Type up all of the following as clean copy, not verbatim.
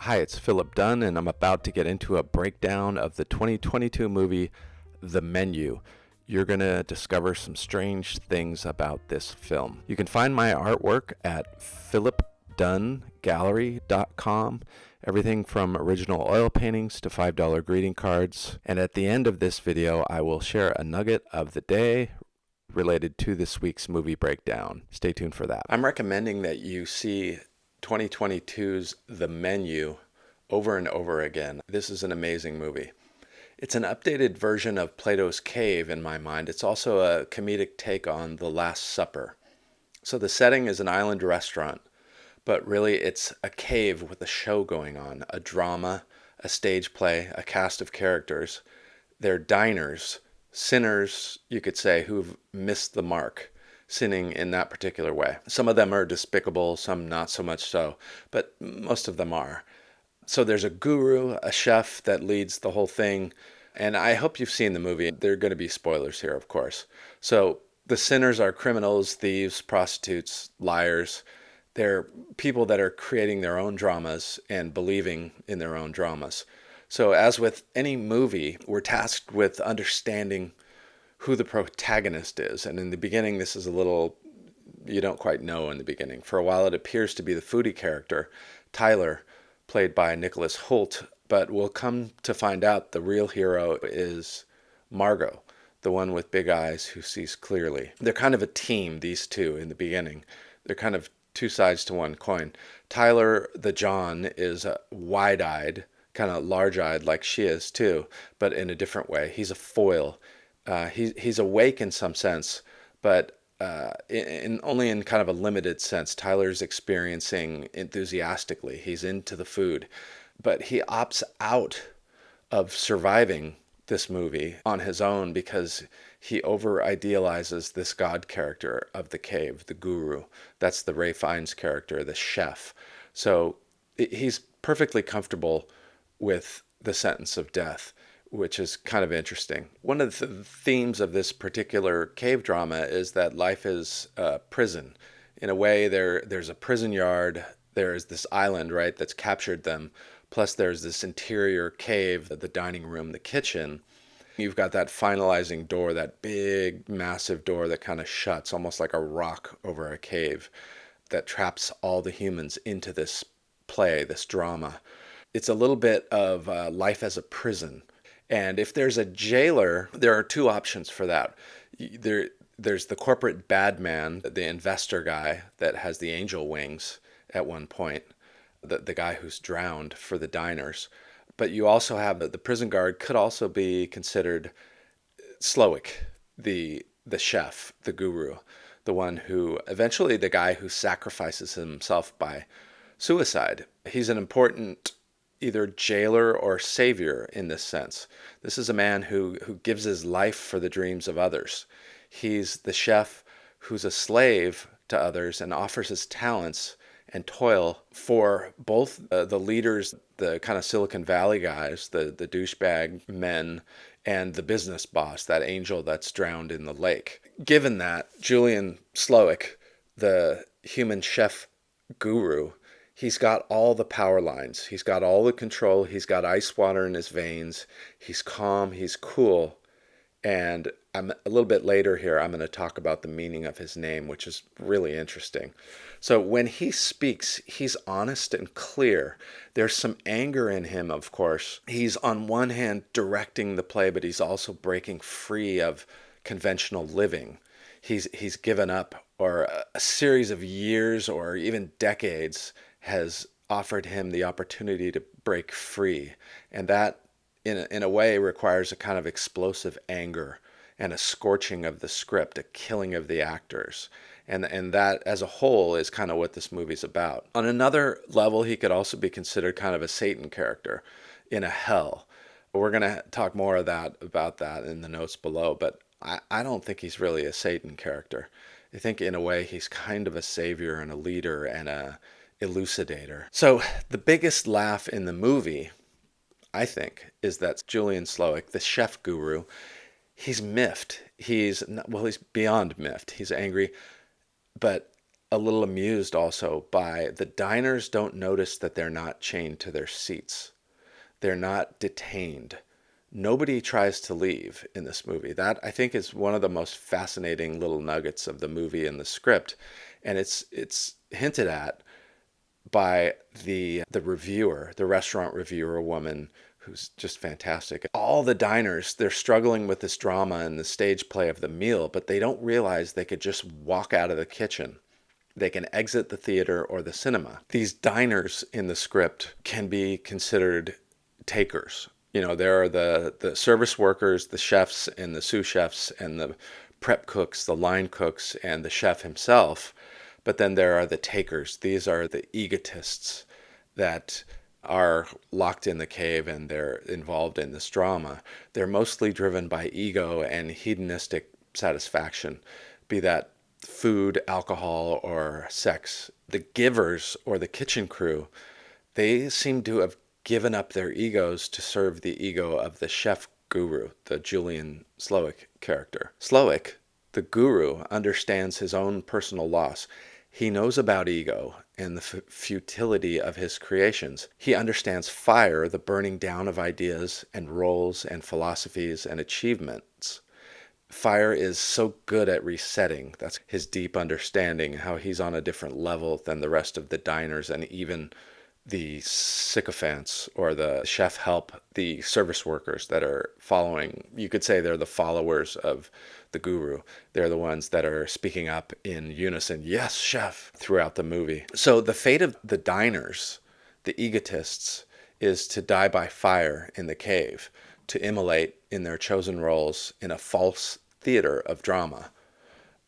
Hi, it's Philip Dunn, and I'm about to get into a breakdown of the 2022 movie The Menu. You're going to discover some strange things about this film. You can find my artwork at philipdunngallery.com. Everything from original oil paintings to $5 greeting cards. And at the end of this video, I will share a nugget of the day related to this week's movie breakdown. Stay tuned for that. I'm recommending that you see 2022's The Menu over and over again. This is an amazing movie. It's an updated version of Plato's Cave in my mind. It's also a comedic take on The Last Supper. So the setting is an island restaurant, but really it's a cave with a show going on, a drama, a stage play, a cast of characters. They're diners, sinners, you could say, who've missed the mark, sinning in that particular way. Some of them are despicable, some not so much so, but most of them are. So there's a guru, a chef that leads the whole thing, and I hope you've seen the movie. There are going to be spoilers here, of course. So the sinners are criminals, thieves, prostitutes, liars. They're people that are creating their own dramas and believing in their own dramas. So as with any movie, we're tasked with understanding who the protagonist is. And in the beginning, this is a little, you don't quite know in the beginning. For a while, it appears to be the foodie character, Tyler, played by Nicolas Hoult, but we'll come to find out the real hero is Margo, the one with big eyes who sees clearly. They're kind of a team, these two, in the beginning. They're kind of two sides to one coin. Tyler, the John, is wide-eyed, kind of large-eyed like she is too, but in a different way. He's a foil. He's awake in some sense, but only in kind of a limited sense. Tyler's experiencing enthusiastically. He's into the food, but he opts out of surviving this movie on his own because he over idealizes this god character of the cave, the guru. That's the Ray Fiennes character, the chef. So he's perfectly comfortable with the sentence of death, which is kind of interesting. One of the themes of this particular cave drama is that life is a prison. In a way, there's a prison yard, there's this island, right, that's captured them, plus there's this interior cave, the dining room, the kitchen. You've got that finalizing door, that big, massive door that kind of shuts, almost like a rock over a cave, that traps all the humans into this play, this drama. It's a little bit of life as a prison. And if there's a jailer, there are two options for that. There's the corporate bad man, the investor guy that has the angel wings at one point, the guy who's drowned for the diners. But you also have the prison guard could also be considered Slowick, the chef, the guru, the one who eventually the guy who sacrifices himself by suicide. He's an important either jailer or savior in this sense. This is a man who gives his life for the dreams of others. He's the chef who's a slave to others and offers his talents and toil for both the leaders, the kind of Silicon Valley guys, the douchebag men, and the business boss, that angel that's drowned in the lake. Given that, Julian Slowick, the human chef guru, he's got all the power lines. He's got all the control. He's got ice water in his veins. He's calm. He's cool. And a little bit later here, I'm going to talk about the meaning of his name, which is really interesting. So when he speaks, he's honest and clear. There's some anger in him, of course. He's on one hand directing the play, but he's also breaking free of conventional living. He's given up, or a series of years or even decades has offered him the opportunity to break free. And that, in a way, requires a kind of explosive anger and a scorching of the script, a killing of the actors. And that, as a whole, is kind of what this movie's about. On another level, he could also be considered kind of a Satan character in a hell. We're going to talk more about that in the notes below, but I don't think he's really a Satan character. I think, in a way, he's kind of a savior and a leader and a elucidator. So the biggest laugh in the movie, I think, is that Julian Slowick, the chef guru, he's miffed. He's beyond miffed. He's angry, but a little amused also by the diners don't notice that they're not chained to their seats. They're not detained. Nobody tries to leave in this movie. That, I think, is one of the most fascinating little nuggets of the movie and the script. And it's hinted at by the reviewer, the restaurant reviewer woman, who's just fantastic. All the diners, they're struggling with this drama and the stage play of the meal, but they don't realize they could just walk out of the kitchen. They can exit the theater or the cinema. These diners in the script can be considered takers. You know, there are the service workers, the chefs and the sous chefs and the prep cooks, the line cooks, and the chef himself. But then there are the takers. These are the egotists that are locked in the cave and they're involved in this drama. They're mostly driven by ego and hedonistic satisfaction, be that food, alcohol, or sex. The givers, or the kitchen crew, they seem to have given up their egos to serve the ego of the chef guru, the Julian Slowik character. Slowik, the guru, understands his own personal loss. He knows about ego and the futility of his creations. He understands fire, the burning down of ideas and roles and philosophies and achievements. Fire is so good at resetting. That's his deep understanding, how he's on a different level than the rest of the diners and even the sycophants or the chef help, the service workers that are following. You could say they're the followers of the guru. They're the ones that are speaking up in unison, yes, chef, throughout the movie. So the fate of the diners, the egotists, is to die by fire in the cave, to immolate in their chosen roles in a false theater of drama.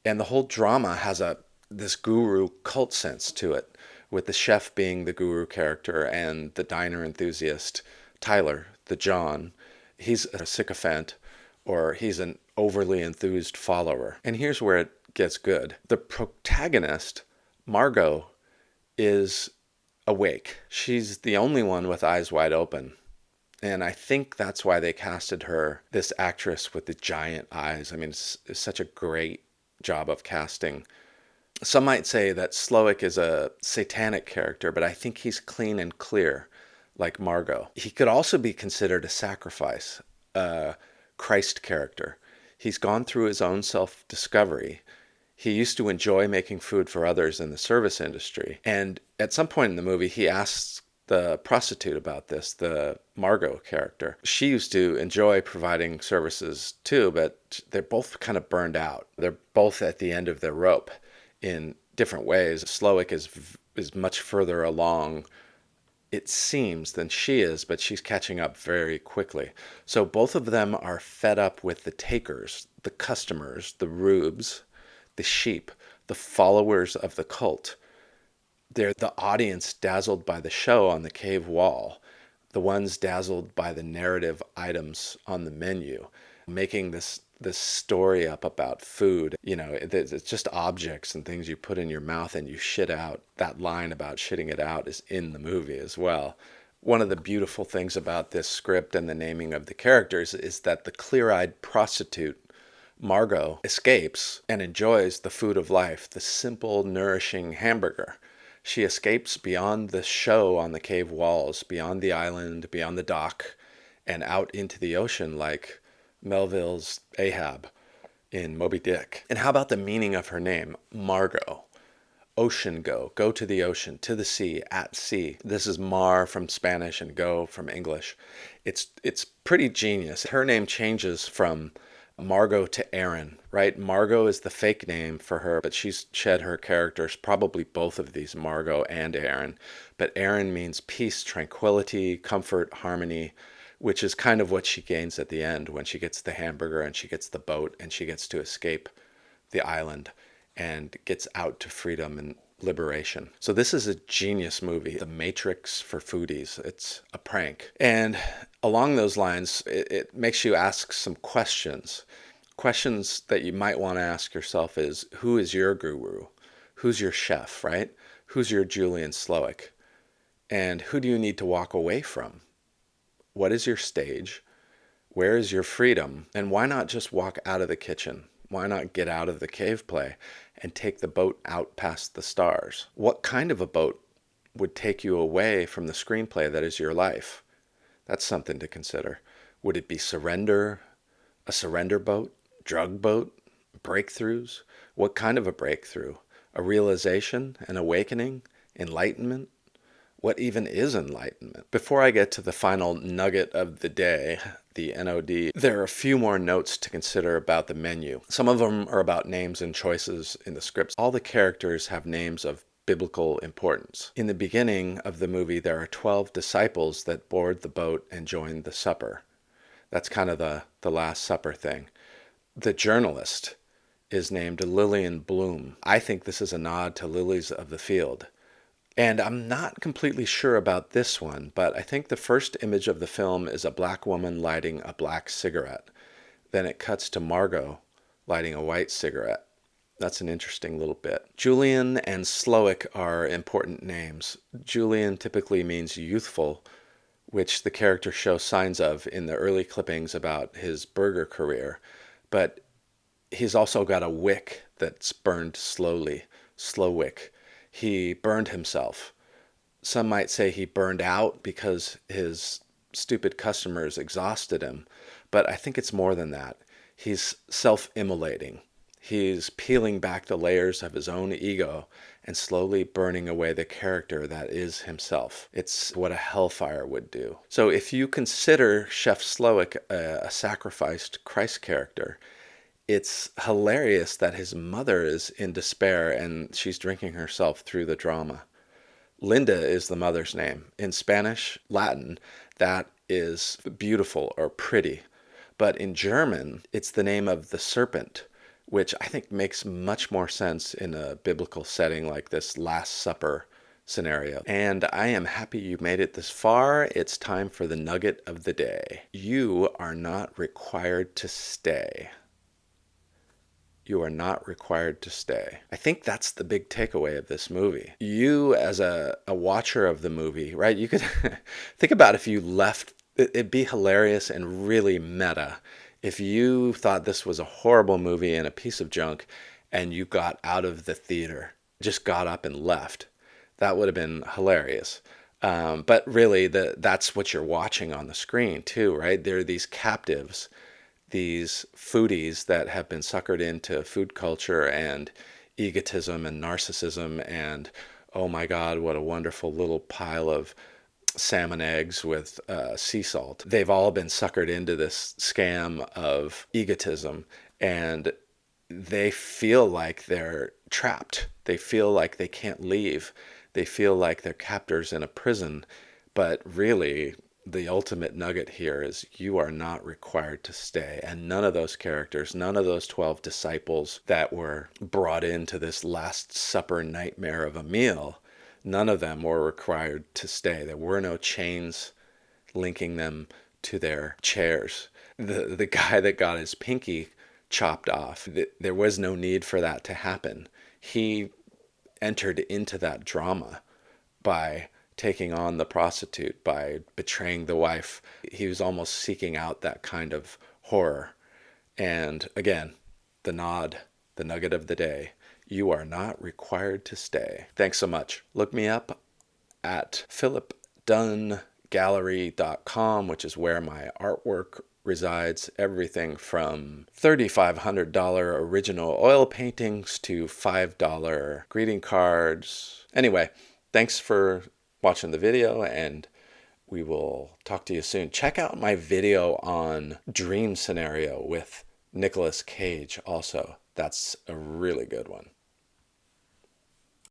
And the whole drama has this guru cult sense to it, with the chef being the guru character and the diner enthusiast, Tyler, the John. He's a sycophant, or he's an overly enthused follower. And here's where it gets good. The protagonist, Margo, is awake. She's the only one with eyes wide open. And I think that's why they casted her, this actress with the giant eyes. I mean, it's such a great job of casting. Some might say that Slowik is a satanic character, but I think he's clean and clear, like Margo. He could also be considered a sacrifice, a Christ character. He's gone through his own self-discovery. He used to enjoy making food for others in the service industry. And at some point in the movie, he asks the prostitute about this, the Margo character. She used to enjoy providing services too, but they're both kind of burned out. They're both at the end of their rope in different ways. Slowik is much further along, it seems, than she is, but she's catching up very quickly. So both of them are fed up with the takers, the customers, the rubes, the sheep, the followers of the cult. They're the audience dazzled by the show on the cave wall, the ones dazzled by the narrative items on the menu, making this story up about food. You know, it's just objects and things you put in your mouth and you shit out. That line about shitting it out is in the movie as well. One of the beautiful things about this script and the naming of the characters is that the clear-eyed prostitute, Margo, escapes and enjoys the food of life, the simple, nourishing hamburger. She escapes beyond the show on the cave walls, beyond the island, beyond the dock, and out into the ocean like Melville's Ahab in Moby Dick. And how about the meaning of her name? Margo. Ocean go to the ocean, to the sea, at sea. This is mar from Spanish and go from English. It's pretty genius. Her name changes from Margo to Erin, right? Margo is the fake name for her, but she's shed her characters, probably both of these, Margo and Erin. But Erin means peace, tranquility, comfort, harmony, which is kind of what she gains at the end when she gets the hamburger and she gets the boat and she gets to escape the island and gets out to freedom and liberation. So this is a genius movie, The Matrix for foodies. It's a prank. And along those lines, it makes you ask some questions. Questions that you might want to ask yourself is, who is your guru? Who's your chef, right? Who's your Julian Slowik? And who do you need to walk away from? What is your stage? Where is your freedom? And why not just walk out of the kitchen? Why not get out of the cave play and take the boat out past the stars? What kind of a boat would take you away from the screenplay that is your life? That's something to consider. Would it be surrender, a surrender boat, drug boat, breakthroughs? What kind of a breakthrough? A realization, an awakening, enlightenment? What even is enlightenment? Before I get to the final nugget of the day, the NOD, there are a few more notes to consider about the menu. Some of them are about names and choices in the scripts. All the characters have names of biblical importance. In the beginning of the movie, there are 12 disciples that board the boat and join the supper. That's kind of the Last Supper thing. The journalist is named Lillian Bloom. I think this is a nod to Lilies of the Field. And I'm not completely sure about this one, but I think the first image of the film is a black woman lighting a black cigarette. Then it cuts to Margo lighting a white cigarette. That's an interesting little bit. Julian and Slowick are important names. Julian typically means youthful, which the character shows signs of in the early clippings about his burger career. But he's also got a wick that's burned slowly, Slowick. He burned himself. Some might say he burned out because his stupid customers exhausted him, but I think it's more than that. He's self-immolating. He's peeling back the layers of his own ego and slowly burning away the character that is himself. It's what a hellfire would do. So if you consider Chef Slowick a sacrificed Christ character, it's hilarious that his mother is in despair and she's drinking herself through the drama. Linda is the mother's name. In Spanish, Latin, that is beautiful or pretty. But in German, it's the name of the serpent, which I think makes much more sense in a biblical setting like this Last Supper scenario. And I am happy you made it this far. It's time for the nugget of the day. You are not required to stay. You are not required to stay. I think that's the big takeaway of this movie. You, as a watcher of the movie, right? You could think about if you left, it'd be hilarious and really meta if you thought this was a horrible movie and a piece of junk and you got out of the theater, just got up and left. That would have been hilarious. But really, that's what you're watching on the screen too, right? There are these captives, these foodies that have been suckered into food culture and egotism and narcissism and, oh my God, what a wonderful little pile of salmon eggs with sea salt. They've all been suckered into this scam of egotism, and they feel like they're trapped. They feel like they can't leave. They feel like they're captors in a prison, but really, the ultimate nugget here is you are not required to stay. And none of those characters, none of those 12 disciples that were brought into this Last Supper nightmare of a meal, none of them were required to stay. There were no chains linking them to their chairs. The guy that got his pinky chopped off, there was no need for that to happen. He entered into that drama by taking on the prostitute, by betraying the wife. He was almost seeking out that kind of horror. And again, the nugget of the day, you are not required to stay. Thanks so much. Look me up at philipdunngallery.com, which is where my artwork resides. Everything from $3,500 original oil paintings to $5 greeting cards. Anyway, thanks for watching the video, and we will talk to you soon. Check out my video on Dream Scenario with Nicolas Cage also. That's a really good one.